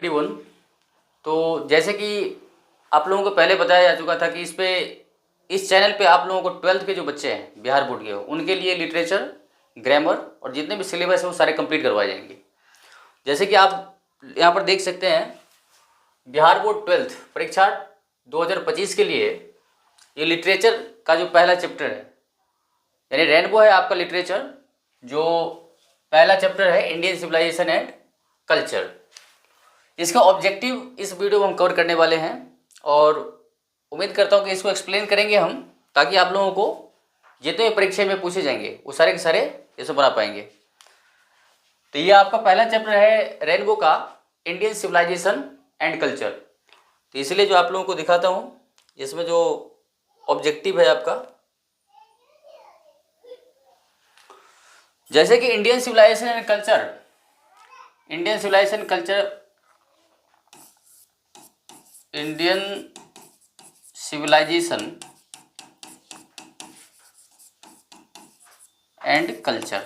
Everyone. तो जैसे कि आप लोगों को पहले बताया जा चुका था कि इस चैनल पे आप लोगों को 12th के जो बच्चे हैं बिहार बोर्ड के, उनके लिए लिटरेचर, ग्रामर और जितने भी सिलेबस है वो सारे कंप्लीट करवाए जाएंगे। जैसे कि आप यहाँ पर देख सकते हैं, बिहार बोर्ड 12th परीक्षा 2025 के लिए ये लिटरेचर का जो पहला चैप्टर है, यानी रेनबो है आपका लिटरेचर, जो पहला चैप्टर है इंडियन सिविलाइजेशन एंड कल्चर। इसका ऑब्जेक्टिव इस वीडियो में हम कवर करने वाले हैं और उम्मीद करता हूँ कि इसको एक्सप्लेन करेंगे हम, ताकि आप लोगों को जितने भी परीक्षा में पूछे जाएंगे वो सारे के सारे इसको बना पाएंगे। तो ये आपका पहला चैप्टर है रेनबो का, इंडियन सिविलाइजेशन एंड कल्चर। तो इसलिए जो आप लोगों को दिखाता हूँ, इसमें जो ऑब्जेक्टिव है आपका, जैसे कि Indian civilisation and culture, Indian civilisation culture, Indian civilisation and culture.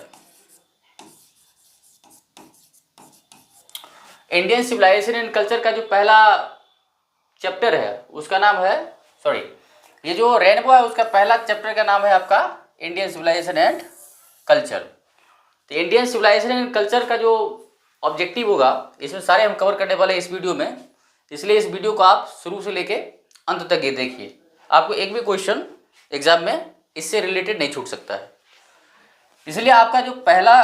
Indian civilisation and culture का जो पहला चैप्टर है उसका नाम है, ये जो रेनबो है उसका पहला चैप्टर का नाम है आपका इंडियन सिविलाइजेशन एंड कल्चर। तो इंडियन सिविलाइजेशन एंड कल्चर का जो ऑब्जेक्टिव होगा, इसमें सारे हम कवर करने वाले हैं इस वीडियो में। इसलिए इस वीडियो को आप शुरू से लेके अंत तक ये देखिए, आपको एक भी क्वेश्चन एग्जाम में इससे रिलेटेड नहीं छूट सकता है। इसलिए आपका जो पहला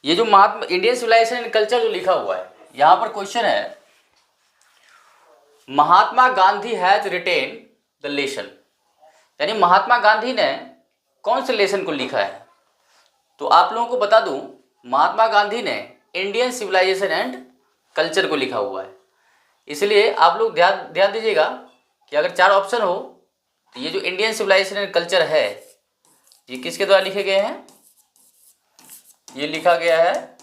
ये जो Mahatma Indian civilisation and culture जो लिखा हुआ है, यहां पर क्वेश्चन है, Mahatma Gandhi has written the lesson, यानी महात्मा गांधी ने कौन से लेसन को लिखा है। तो आप लोगों को बता दूं, महात्मा गांधी ने इंडियन सिविलाइजेशन एंड कल्चर को लिखा हुआ है। इसलिए आप लोग ध्यान दीजिएगा कि अगर 4 ऑप्शन हो तो ये जो इंडियन सिविलाइजेशन एंड कल्चर है ये किसके द्वारा लिखे गए हैं, ये लिखा गया है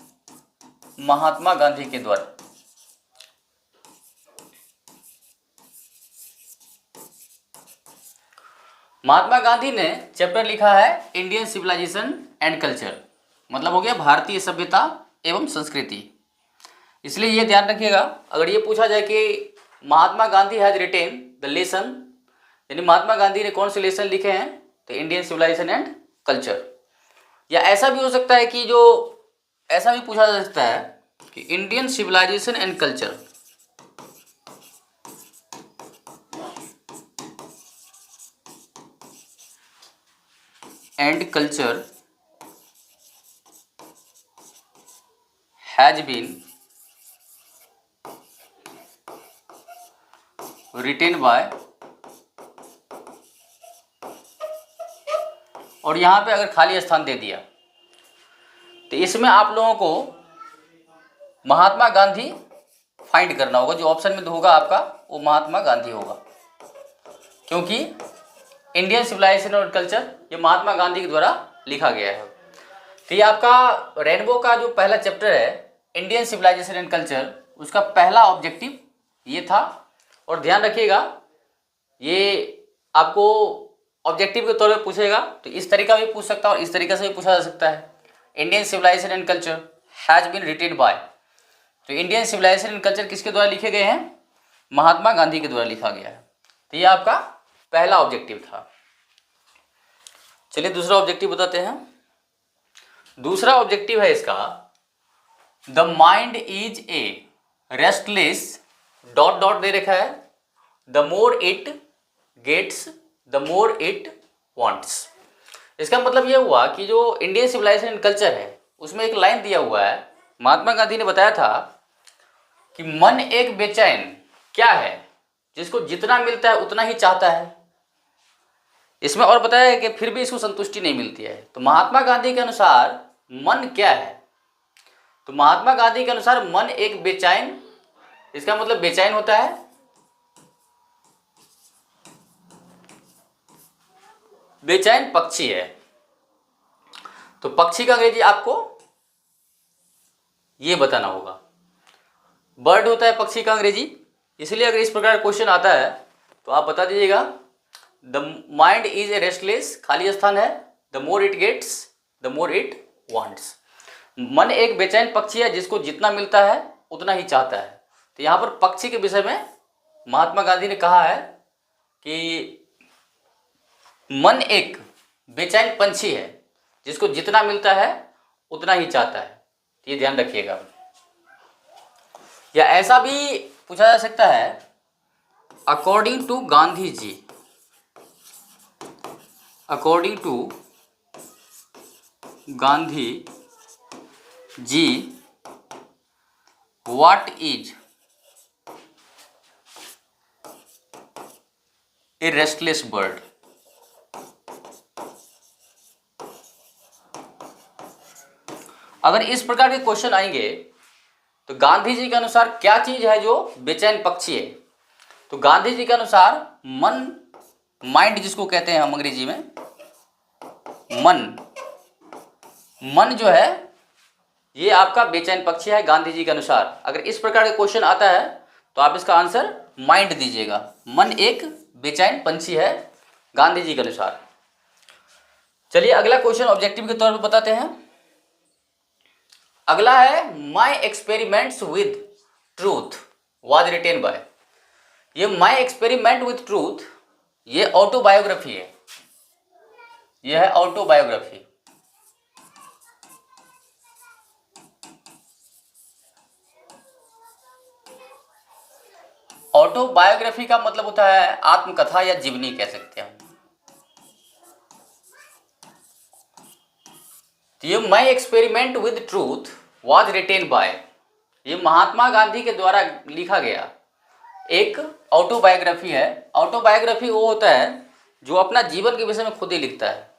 महात्मा गांधी के द्वारा। महात्मा गांधी ने चैप्टर लिखा है इंडियन सिविलाइजेशन एंड कल्चर, मतलब हो गया भारतीय सभ्यता एवं संस्कृति। इसलिए ये ध्यान रखिएगा, अगर ये पूछा जाए कि Mahatma Gandhi has written the lesson, यानी महात्मा गांधी ने कौन से लेसन लिखे हैं, तो इंडियन सिविलाइजेशन एंड कल्चर। या ऐसा भी हो सकता है कि जो ऐसा भी पूछा जा सकता है कि Indian civilisation and culture, has been written by, और यहां पे अगर खाली स्थान दे दिया तो इसमें आप लोगों को महात्मा गांधी फाइंड करना होगा। जो ऑप्शन में होगा आपका वो महात्मा गांधी होगा, क्योंकि इंडियन सिविलाइजेशन और कल्चर ये महात्मा गांधी के द्वारा लिखा गया है। तो ये आपका रेनबो का जो पहला चैप्टर है इंडियन सिविलाइजेशन एंड कल्चर, उसका पहला ऑब्जेक्टिव ये था। और ध्यान रखिएगा, ये आपको ऑब्जेक्टिव के तौर पे पूछेगा तो इस तरीका भी पूछ सकता है और इस तरीके से भी पूछा जा सकता है। Indian civilisation and culture has been written by, तो इंडियन सिविलाइजेशन एंड कल्चर किसके द्वारा लिखे गए हैं, महात्मा गांधी के द्वारा लिखा गया है। तो ये आपका पहला ऑब्जेक्टिव था। चलिए दूसरा ऑब्जेक्टिव बताते हैं। दूसरा ऑब्जेक्टिव है इसका, the mind is a restless dot dot दे रखा है, the more it gets the more it wants. इसका मतलब यह हुआ कि जो इंडियन सिविलाइजेशन एंड कल्चर है उसमें एक लाइन दिया हुआ है, महात्मा गांधी ने बताया था कि मन एक बेचैन क्या है जिसको जितना मिलता है उतना ही चाहता है। इसमें और बताया है कि फिर भी इसको संतुष्टि नहीं मिलती है। तो महात्मा गांधी के अनुसार मन क्या है, तो महात्मा गांधी के अनुसार मन एक बेचैन, इसका मतलब बेचैन होता है, बेचैन पक्षी है। तो पक्षी का अंग्रेजी आपको ये बताना होगा, बर्ड होता है पक्षी का अंग्रेजी। इसलिए अगर इस प्रकार क्वेश्चन आता है तो आप बता दीजिएगा, the mind is a restless, खाली स्थान है, the more it gets the more it wants. मन एक बेचैन पक्षी है जिसको जितना मिलता है उतना ही चाहता है। तो यहाँ पर पक्षी के विषय में महात्मा गांधी ने कहा है कि मन एक बेचैन पंछी है जिसको जितना मिलता है उतना ही चाहता है। ये ध्यान रखिएगा। या ऐसा भी पूछा जा सकता है, according to Gandhi ji, according to Gandhi ji what is a restless bird. अगर इस प्रकार के क्वेश्चन आएंगे तो गांधी जी के अनुसार क्या चीज है जो बेचैन पक्षी है? तो गांधी जी के अनुसार मन, माइंड जिसको कहते हैं हम अंग्रेजी में, मन जो है ये आपका बेचैन पक्षी है गांधी जी के अनुसार। अगर इस प्रकार का क्वेश्चन आता है तो आप इसका आंसर माइंड दीजिएगा। मन एक बेचैन पंछी है गांधी जी के अनुसार। चलिए अगला क्वेश्चन ऑब्जेक्टिव के तौर पर बताते हैं। अगला है my experiments with truth was written bye. ये माई एक्सपेरिमेंट विद ट्रूथ ये ऑटोबायोग्राफी है, यह है ऑटोबायोग्राफी। ऑटोबायोग्राफी का मतलब होता है आत्मकथा या जीवनी कह सकते हैं। ये माई experiment with truth was written bye, ये महात्मा गांधी के द्वारा लिखा गया एक ऑटोबायोग्राफी है। ऑटोबायोग्राफी वो होता है जो अपना जीवन के विषय में खुद ही लिखता है।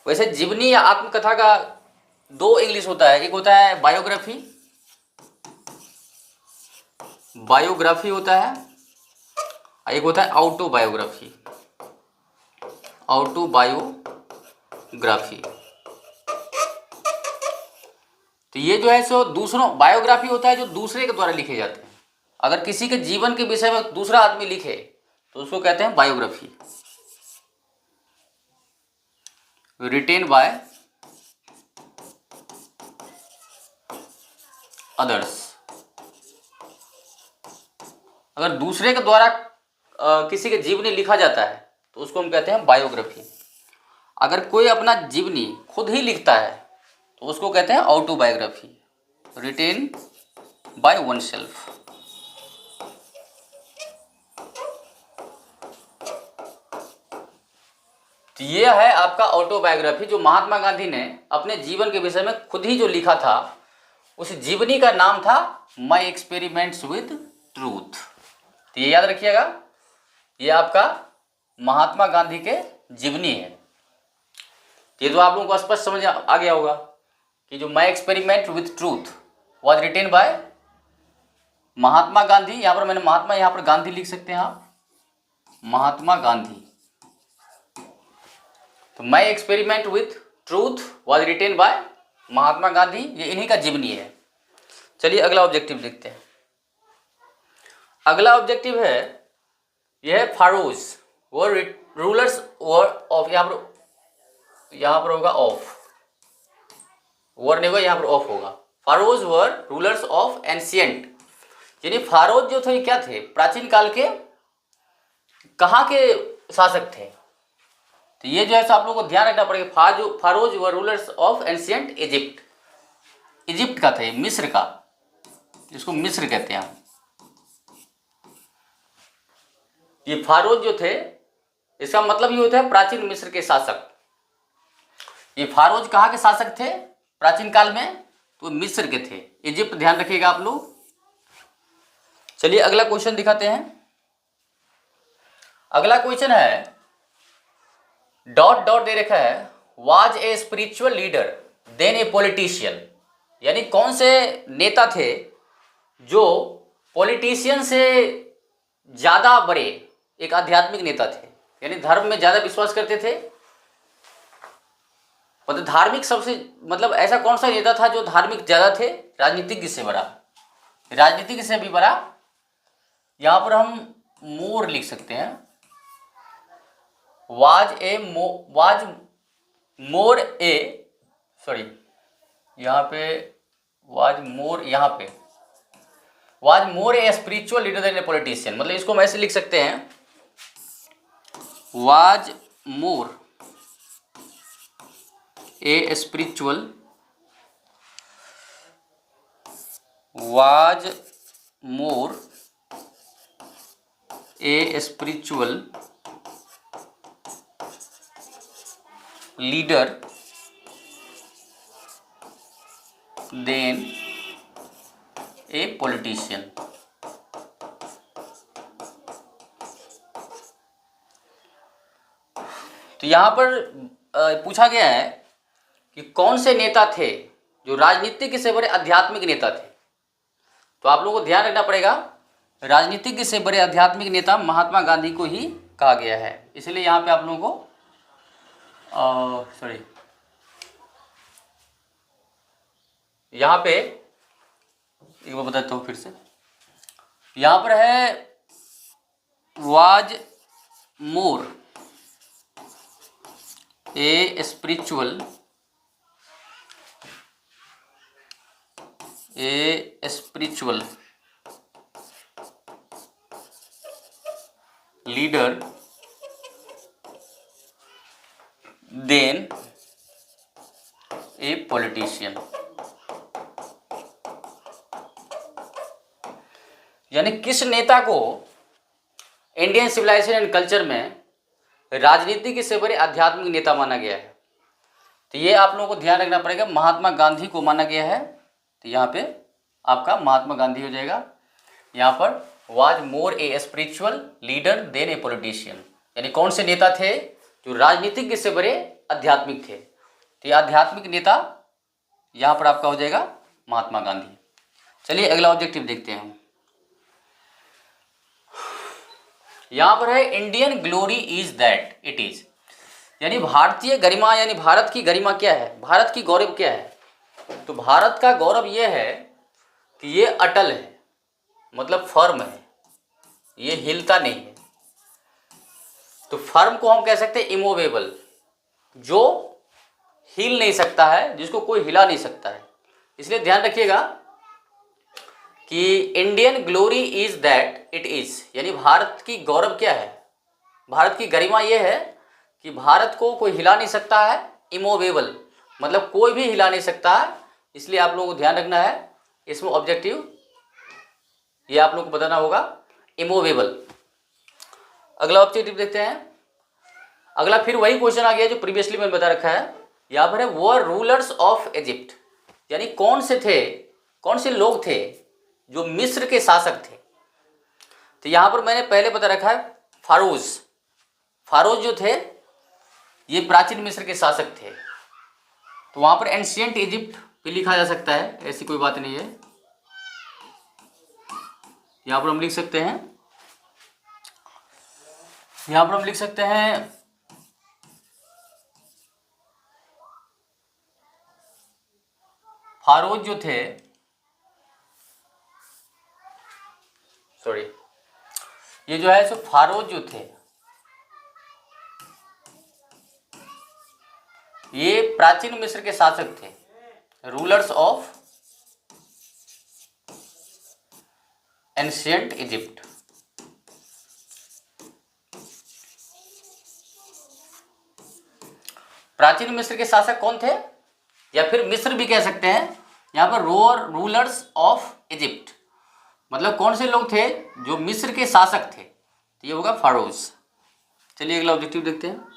वैसे जीवनी या आत्मकथा का दो इंग्लिश होता है, एक होता है बायोग्राफी, बायोग्राफी होता है, एक होता है ऑटोबायोग्राफी, ऑटोबायोग्राफी। तो ये जो है सो दूसरों, बायोग्राफी होता है जो दूसरे के द्वारा लिखे जाते हैं। अगर किसी के जीवन के विषय में दूसरा आदमी लिखे तो उसको कहते हैं बायोग्राफी, रिटेन बाय अदर्स। अगर दूसरे के द्वारा किसी के जीवनी लिखा जाता है तो उसको हम कहते हैं बायोग्राफी। अगर कोई अपना जीवनी खुद ही लिखता है तो उसको कहते हैं autobiography, written by one self. तो ये है आपका ऑटोबायोग्राफी जो महात्मा गांधी ने अपने जीवन के विषय में खुद ही जो लिखा था। उस जीवनी का नाम था माई एक्सपेरिमेंट्स विद ट्रूथ। तो ये याद रखिएगा, ये आपका महात्मा गांधी के जीवनी है। ये तो आप लोगों को स्पष्ट समझ आ गया होगा कि जो my experiment with truth was written by Mahatma Gandhi. यहां पर मैंने महात्मा, यहां पर गांधी लिख सकते हैं आप, महात्मा गांधी। तो my experiment with truth was written by Mahatma Gandhi, ये इन्हीं का जीवनी है। चलिए अगला ऑब्जेक्टिव देखते हैं। अगला ऑब्जेक्टिव है, यह है फारोज वर रूलर्स वर ऑफ, यहाँ पर होगा ऑफ, वर नहीं होगा, यहाँ पर ऑफ होगा। फारोज वर रूलर्स ऑफ एंशियंट, यानी फारोज जो थे क्या थे, प्राचीन काल के कहाँ के शासक थे। तो ये जो है आप लोगों को ध्यान रखना पड़ेगा। Pharaohs were rulers of ancient Egypt, Egypt का थे, मिस्र का, जिसको मिस्र कहते हैं हम। ये फारोज जो थे इसका मतलब ये होता है प्राचीन मिस्र के शासक। ये फारोज कहाँ के शासक थे प्राचीन काल में? तो मिस्र के थे, इजिप्ट, ध्यान रखिएगा आप लोग। चलिए अगला क्वेश्चन दिखाते हैं। अगला क्वेश्चन है, डॉट डॉट दे रखा है, was a spiritual leader than a politician, यानी कौन से नेता थे जो पॉलिटिशियन से ज्यादा बड़े एक आध्यात्मिक नेता थे, यानी धर्म में ज्यादा विश्वास करते थे। मतलब धार्मिक सबसे, मतलब ऐसा कौन सा नेता था जो धार्मिक ज्यादा थे, राजनीतिज्ञ से बड़ा, राजनीतिज्ञ से भी बड़ा। यहां पर हम मोर लिख सकते हैं, वाज मोर ए सॉरी, यहाँ पे वाज मोर, यहाँ पे was more a spiritual leader than a politician, मतलब इसको हम ऐसे लिख सकते हैं, was more a spiritual, was more a spiritual leader than a politician. तो यहाँ पर पूछा गया है कि कौन से नेता थे जो राजनीतिक से बड़े आध्यात्मिक नेता थे। तो आप लोगों को ध्यान रखना पड़ेगा, राजनीतिक से बड़े आध्यात्मिक नेता महात्मा गांधी को ही कहा गया है। इसलिए यहाँ पे आप लोगों को सॉरी, यहाँ पे एक बार बताता हूँ फिर से, यहाँ पर है was more a spiritual leader than a politician. यानी किस नेता को इंडियन सिविलाइजेशन एंड कल्चर में राजनीति से बड़े आध्यात्मिक नेता माना गया है। तो ये आप लोगों को ध्यान रखना पड़ेगा, महात्मा गांधी को माना गया है। तो यहाँ पे आपका महात्मा गांधी हो जाएगा। यहाँ पर was more a spiritual leader than a politician, यानी कौन से नेता थे जो राजनीतिक से बड़े आध्यात्मिक थे। तो ये आध्यात्मिक नेता यहाँ पर आपका हो जाएगा महात्मा गांधी। चलिए अगला ऑब्जेक्टिव देखते हैं। यहाँ पर है Indian glory is that it is, यानी भारतीय गरिमा, यानी भारत की गरिमा क्या है, भारत की गौरव क्या है। तो भारत का गौरव ये है कि ये अटल है, मतलब फर्म है, ये हिलता नहीं है। तो फर्म को हम कह सकते हैं इमूवेबल, जो हिल नहीं सकता है, जिसको कोई हिला नहीं सकता है। इसलिए ध्यान रखिएगा कि Indian glory is that it is, यानी भारत की गौरव क्या है, भारत की गरिमा यह है कि भारत को कोई हिला नहीं सकता है, इमूवेबल मतलब कोई भी हिला नहीं सकता है। इसलिए आप लोगों को ध्यान रखना है, इसमें ऑब्जेक्टिव ये आप लोगों को बताना होगा, इमूवेबल। अगला ऑब्जेक्टिव देखते हैं। अगला फिर वही क्वेश्चन आ गया जो प्रीवियसली मैंने बता रखा है। यहाँ पर है वर रूलर्स ऑफ इजिप्ट, यानी कौन से थे, कौन से लोग थे जो मिस्र के शासक थे। तो यहाँ पर मैंने पहले बता रखा है फारोज, फारोज जो थे ये प्राचीन मिस्र के शासक थे। तो वहाँ पर एंशिएंट इजिप्ट भी लिखा जा सकता है, ऐसी कोई बात नहीं है। यहाँ पर हम लिख सकते हैं, यहाँ पर हम लिख सकते हैं फारोज जो थे, सॉरी ये जो है सो फारोज जो थे ये प्राचीन मिस्र के शासक थे, रूलर्स ऑफ एंशिएंट इजिप्ट। प्राचीन मिस्र के शासक कौन थे, या फिर मिस्र भी कह सकते हैं। यहाँ पर रूलर्स ऑफ इजिप्ट मतलब कौन से लोग थे जो मिस्र के शासक थे, तो ये होगा फारोज। चलिए अगला ऑब्जेक्टिव देखते हैं।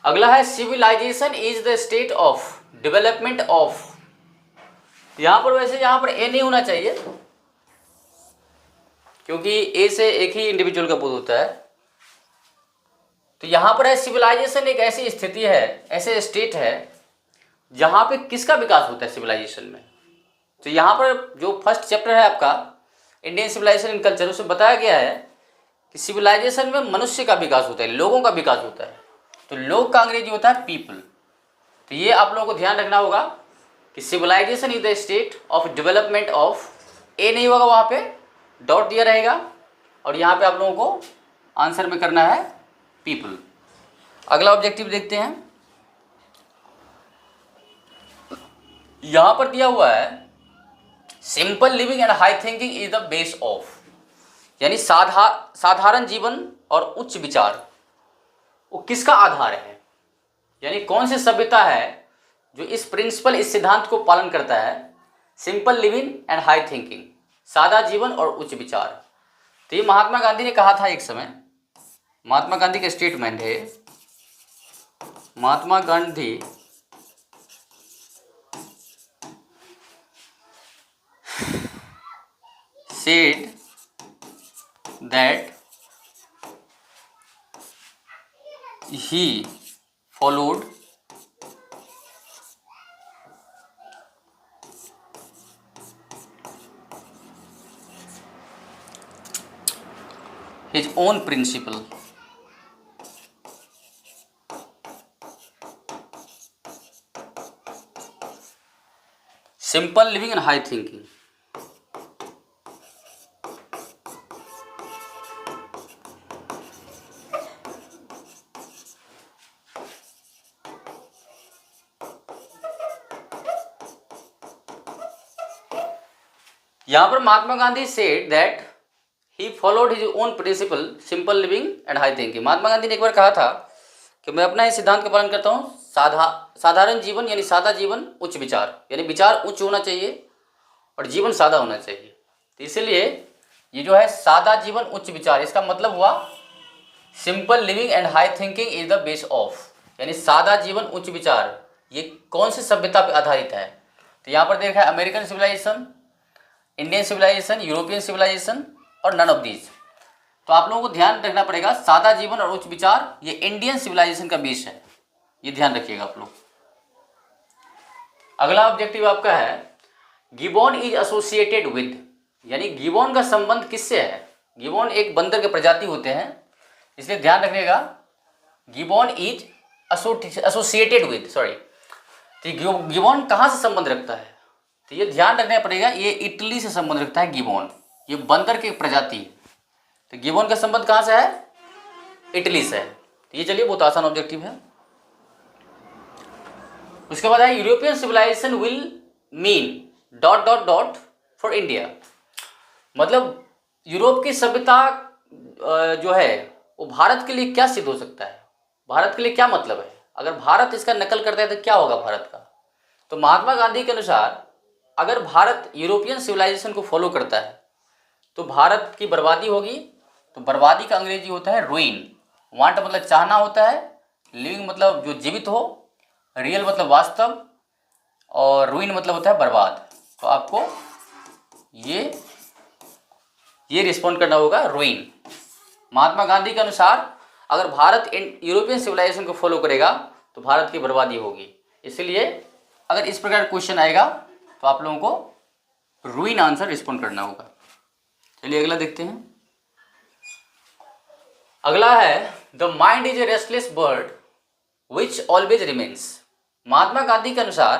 अगला है civilisation is the state of development of. यहाँ पर वैसे यहाँ पर ए नहीं होना चाहिए, क्योंकि ए से एक ही इंडिविजुअल का बोध होता है। तो यहाँ पर है सिविलाइजेशन एक ऐसी स्थिति है, ऐसे स्टेट है जहाँ पे किसका विकास होता है सिविलाइजेशन में। तो यहाँ पर जो फर्स्ट चैप्टर है आपका इंडियन सिविलाइजेशन एंड कल्चर, उसमें बताया गया है कि सिविलाइजेशन में मनुष्य का विकास होता है, लोगों का विकास होता है। तो लोग का अंग्रेजी होता है पीपल। तो ये आप लोगों को ध्यान रखना होगा कि civilization is the state of development of, a नहीं होगा, वहाँ पे डॉट दिया रहेगा और यहाँ पे आप लोगों को आंसर में करना है पीपल। अगला ऑब्जेक्टिव देखते हैं। यहां पर दिया हुआ है simple living and high thinking is the base of, यानी साधारण जीवन और उच्च विचार वो किसका आधार है, यानी कौन सी सभ्यता है जो इस प्रिंसिपल, इस सिद्धांत को पालन करता है, simple living and high thinking, सादा जीवन और उच्च विचार। तो ये महात्मा गांधी ने कहा था एक समय, महात्मा गांधी का स्टेटमेंट है, Mahatma Gandhi said that he followed his own principle, simple living and high thinking। यहां पर Mahatma Gandhi said that he followed his own principle, simple living and high thinking. Mahatma Gandhi ने एक बार कहा था कि मैं अपना ही सिद्धांत का पालन करता हूँ, साधारण जीवन यानी सादा जीवन, उच्च विचार यानी विचार उच्च होना चाहिए और जीवन सादा होना चाहिए। तो इसलिए ये जो है सादा जीवन उच्च विचार, इसका मतलब हुआ simple living and high thinking is the base of, यानी सादा जीवन उच्च विचार ये कौन सी सभ्यता पर आधारित है। तो यहाँ पर देखा है American civilisation, Indian civilisation, European civilisation और नन ऑफ दीज। तो आप लोगों को ध्यान रखना पड़ेगा, सादा जीवन और उच्च विचार ये इंडियन सिविलाइजेशन का बेस है, ये ध्यान रखिएगा आप लोग। अगला ऑब्जेक्टिव आपका है गिबॉन इज एसोसिएटेड विद, यानी गिबॉन का संबंध किससे है। गिबॉन एक बंदर के प्रजाति होते हैं, इसलिए ध्यान रखिएगा gibbon is associated with, sorry, तो गिबॉन कहाँ से संबंध रखता है, तो ये ध्यान रखना पड़ेगा, ये इटली से संबंध रखता है गिबॉन, ये बंदर की प्रजाति है। तो गिबॉन का संबंध कहाँ से है, इटली से है। तो ये चलिए बहुत आसान ऑब्जेक्टिव है। उसके बाद है European civilisation will mean dot dot dot for India, मतलब यूरोप की सभ्यता जो है वो भारत के लिए क्या सिद्ध हो सकता है, भारत के लिए क्या मतलब है, अगर भारत इसका नकल करता है तो क्या होगा भारत का। तो महात्मा गांधी के अनुसार अगर भारत यूरोपियन सिविलाइजेशन को फॉलो करता है तो भारत की बर्बादी होगी। तो बर्बादी का अंग्रेजी होता है रुइन, वांट मतलब चाहना होता है, लिविंग मतलब जो जीवित हो, रियल मतलब वास्तव, और रुइन मतलब होता है बर्बाद। तो आपको ये रिस्पॉन्ड करना होगा रुइन। महात्मा गांधी के अनुसार अगर भारत यूरोपियन सिविलाइजेशन को फॉलो करेगा तो भारत की बर्बादी होगी, इसलिए अगर इस प्रकार क्वेश्चन आएगा तो आप लोगों को रुइन आंसर रिस्पॉन्ड करना होगा। चलिए अगला देखते हैं। अगला है the mind is a restless bird which always remains. Mahatma Gandhi के अनुसार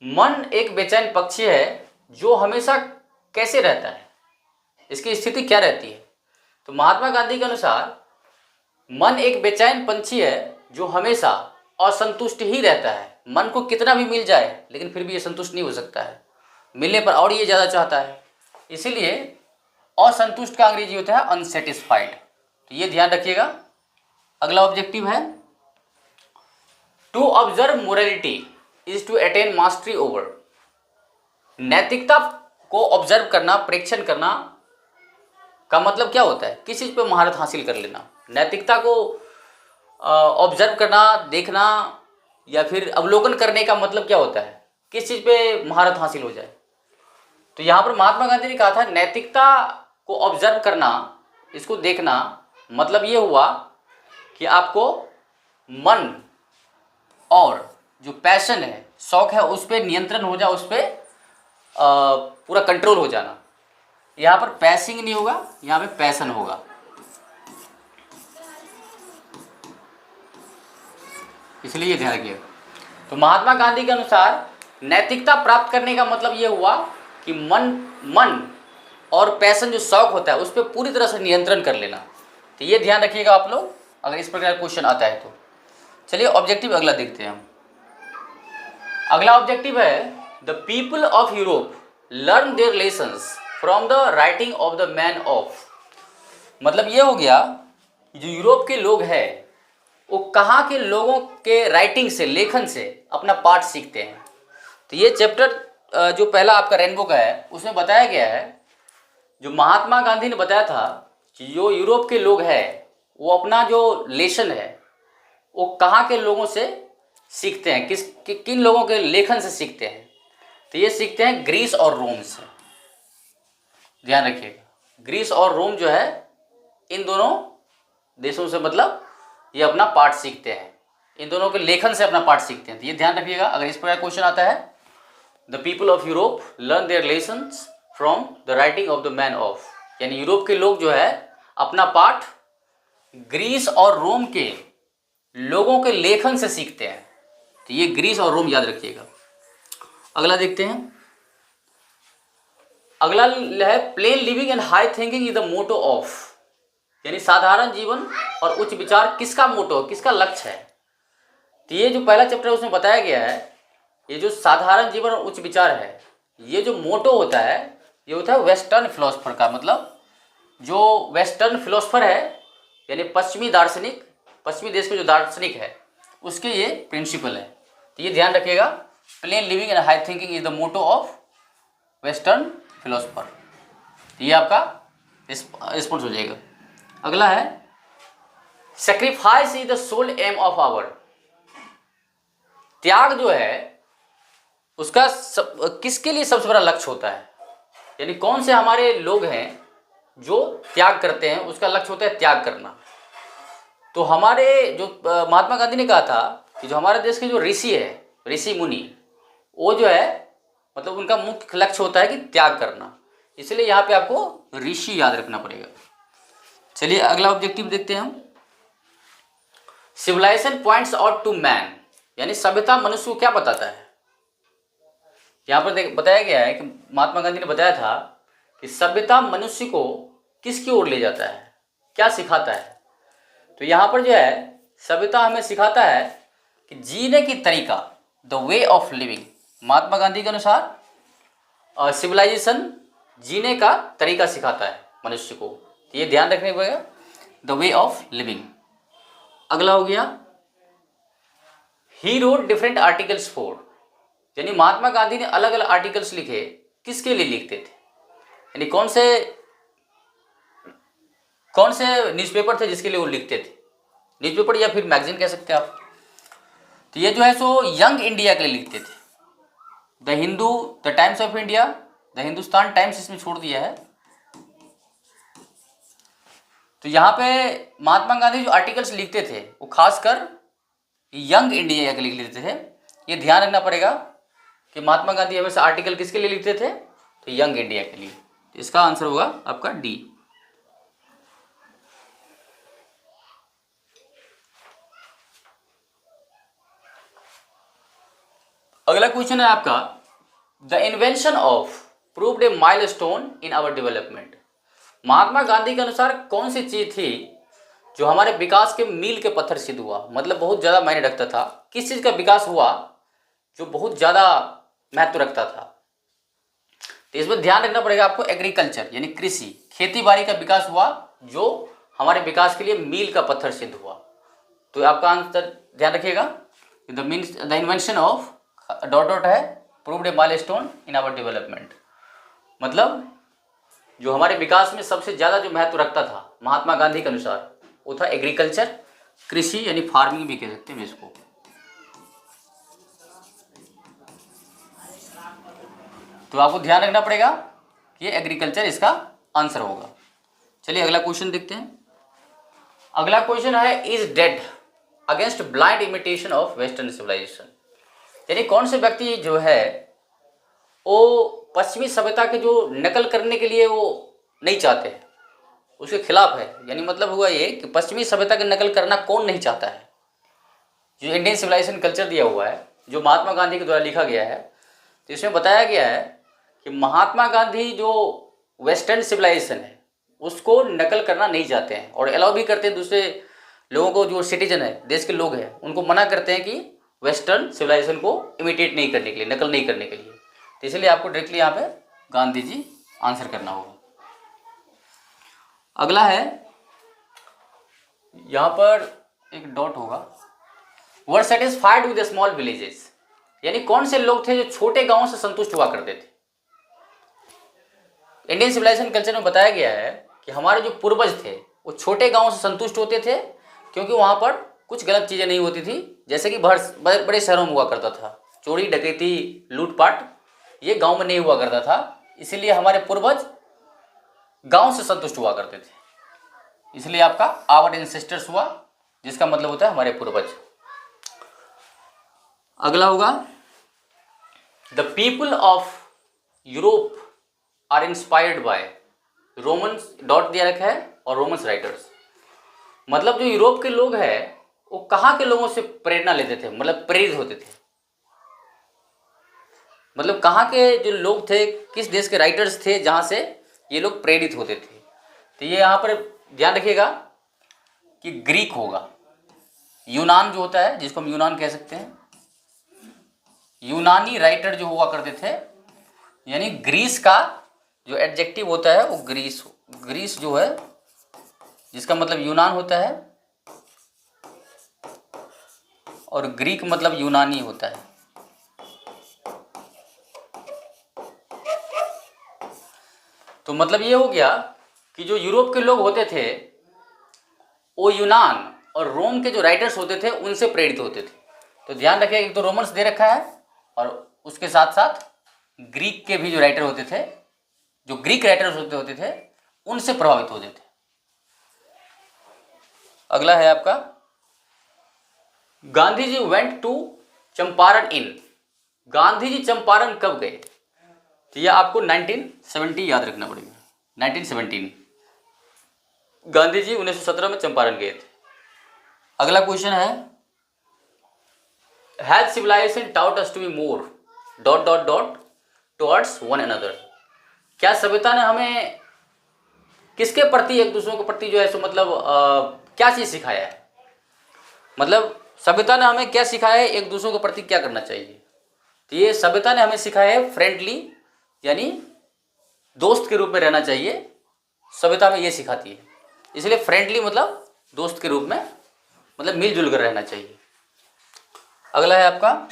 मन एक बेचैन पक्षी है जो हमेशा कैसे रहता है, इसकी स्थिति क्या रहती है। तो महात्मा गांधी के अनुसार मन एक बेचैन पंछी है जो हमेशा असंतुष्ट ही रहता है, मन को कितना भी मिल जाए लेकिन फिर भी ये संतुष्ट नहीं हो सकता है, मिलने पर और ये ज़्यादा चाहता है, इसीलिए असंतुष्ट का अंग्रेजी होता है अनसेटिस्फाइड। तो ये ध्यान रखिएगा। अगला ऑब्जेक्टिव है to observe morality is to attain mastery over. नैतिकता को ऑब्जर्व करना, प्रेक्षण करना का मतलब क्या होता है, किस चीज़ पे महारत हासिल कर लेना। नैतिकता को ऑब्जर्व करना, देखना या फिर अवलोकन करने का मतलब क्या होता है, किस चीज़ पे महारत हासिल हो जाए। तो यहाँ पर महात्मा गांधी ने कहा था नैतिकता को ऑब्जर्व करना, इसको देखना, मतलब ये हुआ कि आपको मन और जो पैशन है, शौक है, उस पर नियंत्रण हो जाए, उस पर पूरा कंट्रोल हो जाना। यहाँ पर पैसिंग नहीं होगा, यहाँ पे पैशन होगा। इसलिए ये ध्यान रखिएगा। तो महात्मा गांधी के अनुसार नैतिकता प्राप्त करने का मतलब ये हुआ कि मन और पैशन जो शौक होता है उस पर पूरी तरह से नियंत्रण कर लेना। तो ये ध्यान रखिएगा आप लोग, अगर इस प्रकार क्वेश्चन आता है तो। चलिए ऑब्जेक्टिव अगला देखते हैं हम। अगला ऑब्जेक्टिव है the people of Europe learn their lessons from the writing of the man of. मतलब ये हो गया जो यूरोप के लोग हैं वो कहाँ के लोगों के राइटिंग से, लेखन से अपना पाठ सीखते हैं। तो ये चैप्टर जो पहला आपका रेनबो का है उसमें बताया गया है, जो महात्मा गांधी ने बताया था कि जो यूरोप के लोग हैं वो अपना जो लेसन है वो कहाँ के लोगों से सीखते हैं, किन लोगों के लेखन से सीखते हैं। तो ये सीखते हैं ग्रीस और रोम से। ध्यान रखिएगा, ग्रीस और रोम जो है इन दोनों देशों से मतलब ये अपना पाठ सीखते हैं, इन दोनों के लेखन से अपना पाठ सीखते हैं। तो ये ध्यान रखिएगा, अगर इस पर क्वेश्चन आता है the people of Europe learn their lessons from the writing of the man of, यानी यूरोप के लोग जो है अपना पाठ ग्रीस और रोम के लोगों के लेखन से सीखते हैं। तो ये ग्रीस और रोम याद रखिएगा। अगला देखते हैं, अगला है plain living and high thinking is the motto of, यानी साधारण जीवन और उच्च विचार किसका मोटो, किसका लक्ष्य है। तो ये जो पहला चैप्टर है उसमें बताया गया है ये जो साधारण जीवन और उच्च विचार है, ये जो मोटो होता है ये होता है वेस्टर्न फिलोसफर का। मतलब जो वेस्टर्न फिलोसफर है यानी पश्चिमी दार्शनिक, पश्चिमी देश के जो दार्शनिक है उसके ये प्रिंसिपल है। तो ये ध्यान रखिएगा, plain living and high thinking is the motto of western philosopher. ये आपका रिस्पॉन्स हो जाएगा। अगला है sacrifice is the sole aim of our, त्याग जो है उसका किसके लिए सबसे बड़ा लक्ष्य होता है, यानी कौन से हमारे लोग हैं जो त्याग करते हैं, उसका लक्ष्य होता है त्याग करना। तो हमारे जो महात्मा गांधी ने कहा था कि जो हमारे देश के जो ऋषि है, ऋषि मुनि, वो जो है मतलब उनका मुख्य लक्ष्य होता है कि त्याग करना, इसलिए यहाँ पे आपको ऋषि याद रखना पड़ेगा। चलिए अगला ऑब्जेक्टिव देखते हैं हम, civilisation points out to man, यानी सभ्यता मनुष्य को क्या बताता है। यहाँ पर बताया गया है कि महात्मा गांधी ने बताया था कि सभ्यता मनुष्य को किसकी ओर ले जाता है, क्या सिखाता है। तो यहाँ पर जो है सभ्यता हमें सिखाता है कि जीने की तरीका, द वे ऑफ लिविंग। महात्मा गांधी के अनुसार सिविलाइजेशन जीने का तरीका सिखाता है मनुष्य को, तो ये ध्यान रखने पड़ेगा, द वे ऑफ लिविंग। अगला हो गया he wrote different articles for, यानी महात्मा गांधी ने अलग अलग आर्टिकल्स लिखे, किसके लिए लिखते थे, यानी कौन से न्यूज़पेपर थे जिसके लिए वो लिखते थे, न्यूज़पेपर या फिर मैगजीन कह सकते हैं आप। तो ये जो है सो यंग इंडिया के लिए लिखते थे, the Hindu, the times of India, the Hindustan times इसमें छोड़ दिया है। तो यहाँ पे महात्मा गांधी जो आर्टिकल्स लिखते थे वो खासकर यंग इंडिया के लिए लिखते थे। ये ध्यान रखना पड़ेगा कि महात्मा गांधी हमेशा आर्टिकल किसके लिए लिखते थे, तो यंग इंडिया के लिए। तो इसका आंसर होगा आपका डी। अगला क्वेश्चन है आपका the invention of proved a milestone in our development. Mahatma Gandhi के अनुसार कौन सी चीज थी जो हमारे विकास के मील के पत्थर सिद्ध हुआ, मतलब बहुत ज़्यादा मायने रखता था, किस चीज़ का विकास हुआ जो बहुत ज़्यादा महत्व रखता था। तो इसमें ध्यान रखना पड़ेगा आपको, एग्रीकल्चर यानी कृषि, खेती बाड़ी का विकास हुआ जो हमारे विकास के लिए मील का पत्थर सिद्ध हुआ। तो आपका आंसर ध्यान रखिएगा, the invention of dot dot है proved a milestone in our development, मतलब जो हमारे विकास में सबसे ज़्यादा जो महत्व रखता था महात्मा गांधी के अनुसार वो था एग्रीकल्चर, कृषि यानी फार्मिंग भी कह सकते हैं इसको। तो आपको ध्यान रखना पड़ेगा कि एग्रीकल्चर इसका आंसर होगा। चलिए अगला क्वेश्चन देखते हैं। अगला क्वेश्चन है is dead against blind imitation of western civilisation, यानी कौन से व्यक्ति जो है वो पश्चिमी सभ्यता के जो नकल करने के लिए वो नहीं चाहते, उसके खिलाफ है। यानी मतलब हुआ ये कि पश्चिमी सभ्यता की नकल करना कौन नहीं चाहता है। जो इंडियन सिविलाइजेशन कल्चर दिया हुआ है जो महात्मा गांधी के द्वारा लिखा गया है, तो इसमें बताया गया है कि महात्मा गांधी जो वेस्टर्न सिविलाइजेशन है उसको नकल करना नहीं चाहते हैं और अलाउ भी करते हैं दूसरे लोगों को, जो सिटीजन है, देश के लोग हैं, उनको मना करते हैं कि वेस्टर्न सिविलाइजेशन को इमिटेट नहीं करने के लिए, नकल नहीं करने के लिए। तो इसलिए आपको डायरेक्टली यहाँ पे गांधी जी आंसर करना होगा। अगला है, यहाँ पर एक डॉट होगा, वर सेटिस्फाइड विद स्मॉल विलेजेस, यानी कौन से लोग थे जो छोटे गांवों से संतुष्ट हुआ करते थे। इंडियन सिविलाइजेशन कल्चर में बताया गया है कि हमारे जो पूर्वज थे वो छोटे गांवों से संतुष्ट होते थे, क्योंकि वहाँ पर कुछ गलत चीज़ें नहीं होती थी, जैसे कि बड़े शहरों में हुआ करता था। चोरी डकैती लूटपाट ये गांव में नहीं हुआ करता था, इसीलिए हमारे पूर्वज गांव से संतुष्ट हुआ करते थे। इसलिए आपका आवर एंसेस्टर्स हुआ, जिसका मतलब होता है हमारे पूर्वज। अगला होगा, the people of Europe are inspired by Romans, dot दिया रखा है, और रोमन्स राइटर्स। मतलब जो यूरोप के लोग हैं वो कहाँ के लोगों से प्रेरणा लेते थे, मतलब प्रेरित होते थे। मतलब कहाँ के जो लोग थे, किस देश के राइटर्स थे जहाँ से ये लोग प्रेरित होते थे। तो ये यहाँ पर ध्यान रखिएगा कि ग्रीक होगा, यूनान जो होता है, जिसको हम यूनान कह सकते हैं, यूनानी राइटर जो हुआ करते थे, यानी ग्रीस का जो एडजेक्टिव होता है वो ग्रीस जो है, जिसका मतलब यूनान होता है, और ग्रीक मतलब यूनानी होता है। तो मतलब ये हो गया कि जो यूरोप के लोग होते थे वो यूनान और रोम के जो राइटर्स होते थे उनसे प्रेरित होते थे। तो ध्यान रखिए, एक तो रोमन्स दे रखा है और उसके साथ साथ ग्रीक के भी जो राइटर होते थे, जो ग्रीक राइटर्स होते थे उनसे प्रभावित होते थे। अगला है आपका, गांधी जी वेंट टू चंपारण इन, गांधी जी चंपारण कब गए। तो ये आपको 1970 याद रखना पड़ेगा, 1917। गांधी जी 1917 में चंपारण गए थे। अगला क्वेश्चन है, has civilisation taught us to be more dot dot dot towards one another, क्या सभ्यता ने हमें किसके प्रति, एक दूसरों के प्रति जो है सो मतलब क्या चीज़ सिखाया है। मतलब सभ्यता ने हमें क्या सिखाया है, एक दूसरों के प्रति क्या करना चाहिए। तो ये सभ्यता ने हमें सिखाया है फ्रेंडली, यानी दोस्त के रूप में रहना चाहिए, सभ्यता में ये सिखाती है। इसलिए फ्रेंडली मतलब दोस्त के रूप में, मतलब मिलजुल कर रहना चाहिए। अगला है आपका,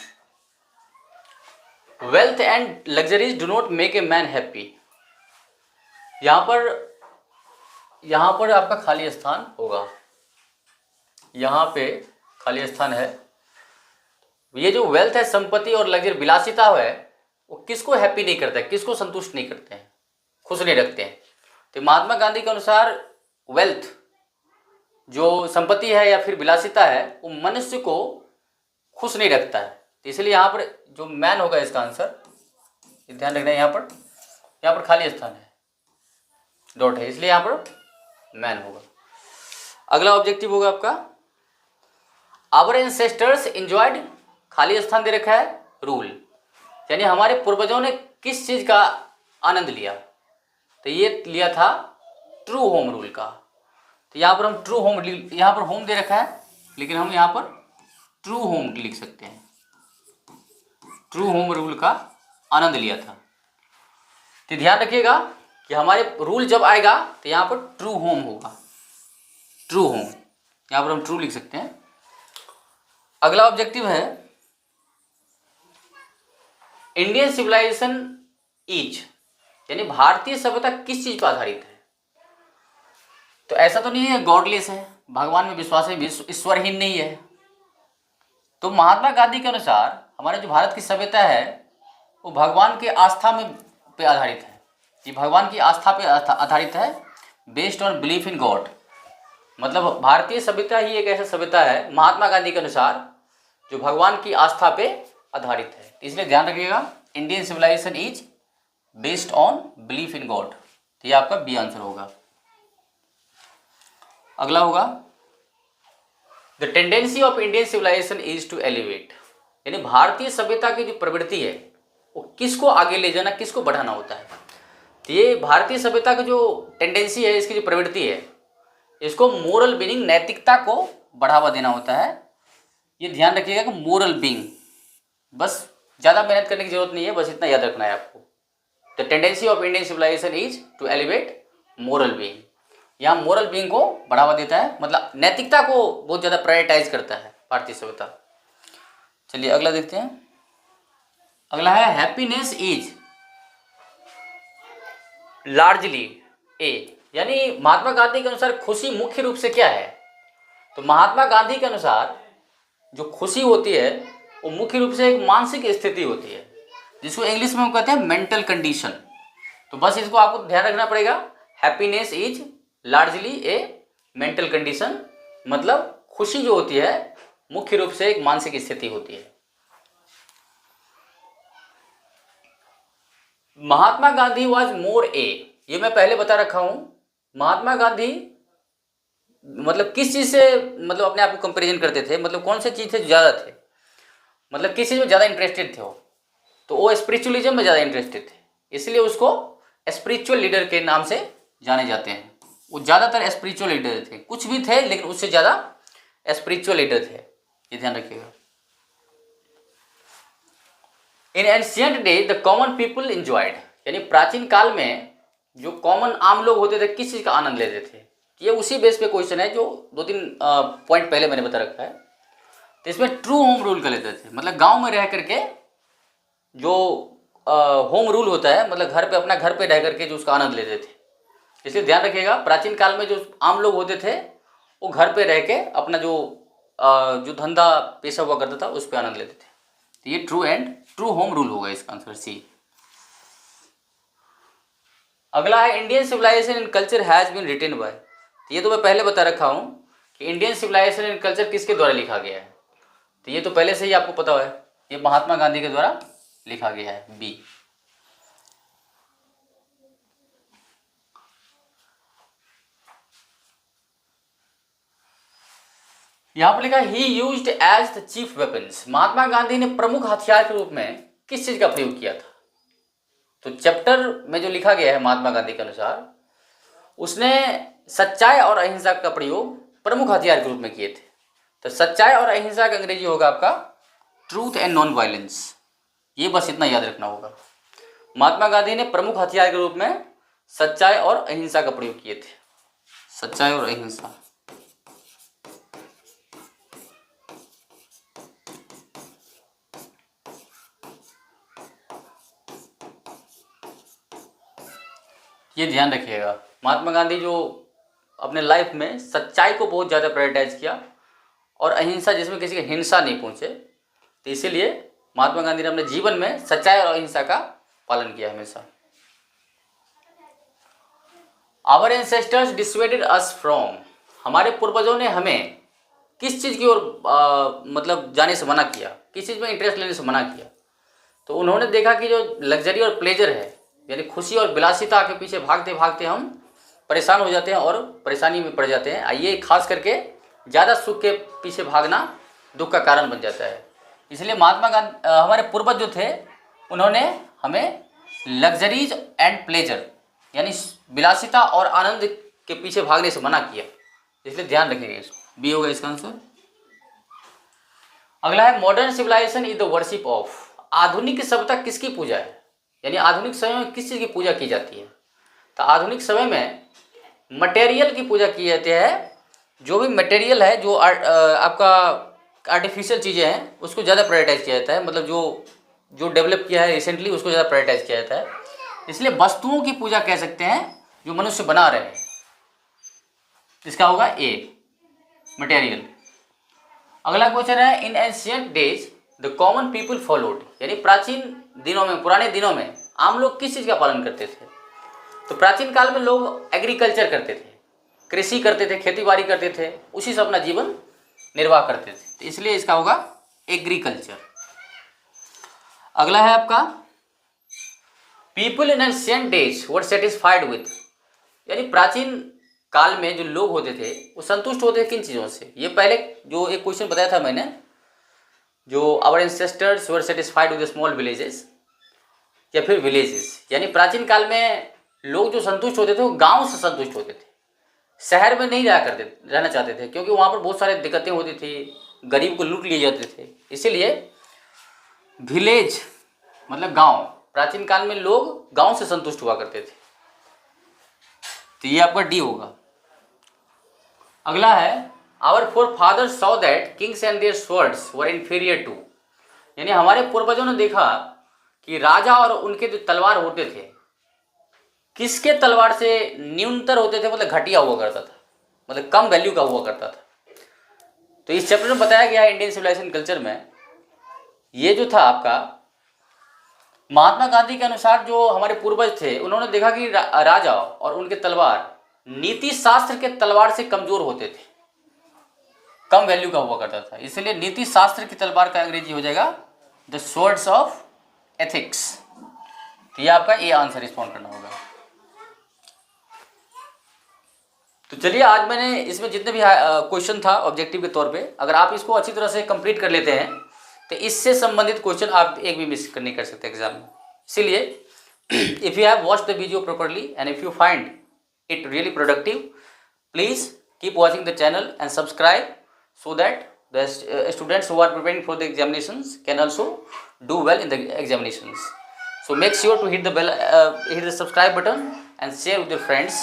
wealth and luxuries do not make a man happy. यहाँ पर आपका खाली स्थान होगा, यहाँ पे खाली स्थान है। ये जो वेल्थ है, संपत्ति और लग्जरी विलासिता है, वो किसको हैप्पी नहीं करता है, किसको संतुष्ट नहीं करते हैं, खुश नहीं रखते हैं। तो महात्मा गांधी के अनुसार वेल्थ जो संपत्ति है या फिर विलासिता है वो मनुष्य को खुश नहीं रखता है। तो इसलिए यहाँ पर जो मैन होगा इसका आंसर, ध्यान रखना है, यहाँ पर खाली स्थान है, डॉट है, इसलिए यहाँ पर मैन होगा। अगला ऑब्जेक्टिव होगा आपका, आवर एंसेस्टर्स एंजॉयड, खाली स्थान दे रखा है, रूल, यानी हमारे पूर्वजों ने किस चीज़ का आनंद लिया। तो ये लिया था ट्रू होम रूल का। तो यहाँ पर हम ट्रू होम, यहाँ पर होम दे रखा है लेकिन हम यहाँ पर ट्रू होम लिख सकते हैं, ट्रू होम रूल का आनंद लिया था। तो ध्यान रखिएगा कि हमारे रूल जब आएगा तो यहाँ पर ट्रू होम होगा, ट्रू होम, यहाँ पर हम ट्रू लिख सकते हैं। अगला ऑब्जेक्टिव है, इंडियन सिविलाइजेशन इज, यानी भारतीय सभ्यता किस चीज पर आधारित है। तो ऐसा तो नहीं है गॉडलेस है, भगवान में विश्वास है, ईश्वरहीन नहीं है। तो महात्मा गांधी के अनुसार हमारे जो भारत की सभ्यता है वो भगवान की आस्था में पे आधारित है, ये भगवान की आस्था पे आधारित है, based on belief in God. मतलब भारतीय सभ्यता ही एक ऐसा सभ्यता है महात्मा गांधी के अनुसार जो भगवान की आस्था पे आधारित है। इसलिए ध्यान रखिएगा, Indian civilisation is based on belief in God. तो ये आपका बी आंसर होगा। अगला होगा, the tendency of Indian civilisation is to elevate, यानी भारतीय सभ्यता की जो प्रवृत्ति है वो किसको आगे ले जाना, किसको बढ़ाना होता है। तो ये भारतीय सभ्यता की जो टेंडेंसी है, इसकी जो प्रवृत्ति है, इसको मोरल मीनिंग, नैतिकता को बढ़ावा देना होता है। ये ध्यान रखिएगा कि मोरल बीइंग, बस ज़्यादा मेहनत करने की जरूरत नहीं है, बस इतना याद रखना है आपको। The tendency of Indian civilisation is to elevate moral being. यहाँ मोरल बीइंग को बढ़ावा देता है, मतलब नैतिकता को बहुत ज़्यादा प्रायोरिटाइज करता है भारतीय सभ्यता। चलिए अगला देखते हैं। अगला है हैप्पीनेस इज लार्जली ए, यानी महात्मा गांधी के अनुसार खुशी मुख्य रूप से क्या है। तो महात्मा गांधी के अनुसार जो खुशी होती है वो मुख्य रूप से एक मानसिक स्थिति होती है, जिसको इंग्लिश में हम कहते हैं मेंटल कंडीशन। तो बस इसको आपको ध्यान रखना पड़ेगा, happiness is largely A mental condition, मतलब खुशी जो होती है मुख्य रूप से एक मानसिक स्थिति होती है। महात्मा गांधी वॉज मोर ए, ये मैं पहले बता रखा हूं। महात्मा गांधी मतलब किस चीज से मतलब अपने आप को कंपैरिजन करते थे, मतलब कौन से चीज से ज्यादा थे, मतलब किस चीज में ज्यादा इंटरेस्टेड थे वो, तो वो स्पिरिचुअलिज्म में ज्यादा इंटरेस्टेड थे, इसलिए उसको स्पिरिचुअल लीडर के नाम से जाने जाते हैं। वो ज्यादातर स्पिरिचुअल लीडर थे, कुछ भी थे लेकिन उससे ज्यादा स्पिरिचुअल लीडर थे, ये ध्यान रखिएगा। In ancient day the common people enjoyed, यानी प्राचीन काल में जो कॉमन आम लोग होते थे किस चीज का आनंद लेते थे। ये उसी बेस पे क्वेश्चन है जो 2-3 पॉइंट पहले मैंने बता रखा है। तो इसमें ट्रू होम रूल कर लेते थे, मतलब गांव में रह करके जो होम रूल होता है, मतलब घर पे अपना घर पे रह करके जो उसका आनंद लेते थे। इसलिए ध्यान रखिएगा, प्राचीन काल में जो आम लोग होते थे वो घर पे रह के अपना जो धंधा पेशा हुआ करता था उस पर आनंद लेते थे। तो ये ट्रू होम रूल होगा इसका आंसर सी। अगला है Indian civilisation and culture has been written by, ये तो मैं पहले बता रखा हूं कि इंडियन सिविलाइजेशन एंड कल्चर किसके द्वारा लिखा गया है। तो ये तो पहले से ही आपको पता है, ये महात्मा गांधी के द्वारा लिखा गया है, बी। यहां पर लिखा he used as the chief weapons, Mahatma Gandhi ने प्रमुख हथियार के रूप में किस चीज का प्रयोग किया था। तो चैप्टर में जो लिखा गया है महात्मा गांधी के अनुसार, उसने सच्चाई और अहिंसा का प्रयोग प्रमुख हथियार के रूप में किए थे। तो सच्चाई और अहिंसा का अंग्रेजी होगा आपका ट्रूथ एंड नॉन वायलेंस, ये बस इतना याद रखना होगा। महात्मा गांधी ने प्रमुख हथियार के रूप में सच्चाई और अहिंसा का प्रयोग किए थे, सच्चाई और अहिंसा। ये ध्यान रखिएगा, महात्मा गांधी जो अपने लाइफ में सच्चाई को बहुत ज़्यादा प्रायोरिटाइज किया और अहिंसा, जिसमें किसी की हिंसा नहीं पहुंचे, तो इसीलिए महात्मा गांधी ने अपने जीवन में सच्चाई और अहिंसा का पालन किया हमेशा। Our ancestors dissuaded us from, हमारे पूर्वजों ने हमें किस चीज़ की ओर मतलब जाने से मना किया, किस चीज़ में इंटरेस्ट लेने से मना किया। तो उन्होंने देखा कि जो लग्जरी और प्लेजर है, यानी खुशी और विलासिता के पीछे भागते भागते हम परेशान हो जाते हैं और परेशानी में पड़ जाते हैं। ये खास करके ज़्यादा सुख के पीछे भागना दुख का कारण बन जाता है। इसलिए महात्मा गांधी हमारे पूर्वज जो थे उन्होंने हमें लग्जरीज एंड प्लेजर यानी विलासिता और आनंद के पीछे भागने से मना किया, इसलिए ध्यान रखेंगे इसको, बी होगा इसका आंसर। अगला है modern civilisation is the worship of, आधुनिक सभ्यता किसकी पूजा है, यानी आधुनिक समय में किस चीज़ की पूजा की जाती है। तो आधुनिक समय में मटेरियल की पूजा की जाती है, जो भी मटेरियल है, जो आपका आर्टिफिशियल चीज़ें हैं उसको ज़्यादा प्रायोरिटाइज किया जाता है, मतलब जो डेवलप किया है रिसेंटली उसको ज़्यादा प्रायोरिटाइज किया जाता है। इसलिए वस्तुओं की पूजा कह सकते हैं जो मनुष्य बना रहे हैं, इसका होगा ए मटेरियल। अगला क्वेश्चन है in ancient days the common people followed, यानी प्राचीन दिनों में, पुराने दिनों में आम लोग किस चीज़ का पालन करते थे। तो प्राचीन काल में लोग एग्रीकल्चर करते थे, कृषि करते थे, खेती बाड़ी करते थे, उसी से अपना जीवन निर्वाह करते थे, तो इसलिए इसका होगा एग्रीकल्चर। अगला है आपका people in ancient days were satisfied with, यानी प्राचीन काल में जो लोग होते थे वो संतुष्ट होते थे किन चीज़ों से। ये पहले जो एक क्वेश्चन बताया था मैंने, जो our ancestors were satisfied with small villages या फिर विलेजेस, यानी प्राचीन काल में लोग जो संतुष्ट होते थे वो गांव से संतुष्ट होते थे, शहर में नहीं रहना चाहते थे, क्योंकि वहाँ पर बहुत सारी दिक्कतें होती थी, गरीब को लूट लिए जाते थे। इसीलिए विलेज मतलब गांव, प्राचीन काल में लोग गांव से संतुष्ट हुआ करते थे। तो ये आपका डी होगा। अगला है our forefathers saw that kings and their swords were inferior to, यानी हमारे पूर्वजों ने देखा कि राजा और उनके जो तलवार होते थे किसके तलवार से न्यूनतर होते थे, मतलब घटिया हुआ करता था, मतलब कम वैल्यू का हुआ करता था। तो इस चैप्टर में बताया गया है इंडियन सिविलाइजेशन कल्चर में, ये जो था आपका महात्मा गांधी के अनुसार जो हमारे पूर्वज थे उन्होंने देखा कि राजा और उनके तलवार नीति शास्त्र के तलवार से कमजोर होते थे, कम वैल्यू का हुआ करता था। इसलिए नीति शास्त्र की तलवार का अंग्रेजी हो जाएगा द स्वॉर्ड्स ऑफ एथिक्स। तो ये आपका ए आंसर रिस्पॉन्ड करना होगा। तो चलिए आज मैंने इसमें जितने भी क्वेश्चन था ऑब्जेक्टिव के तौर पे, अगर आप इसको अच्छी तरह से कंप्लीट कर लेते हैं तो इससे संबंधित क्वेश्चन आप एक भी मिस नहीं कर सकते एग्जाम में। इसीलिए if you have watched the video properly and if you find it really productive, please keep watching the channel and subscribe so that the students who are preparing for the examinations can also do well in the examinations. So make sure to hit the bell, hit the subscribe button and share with your friends.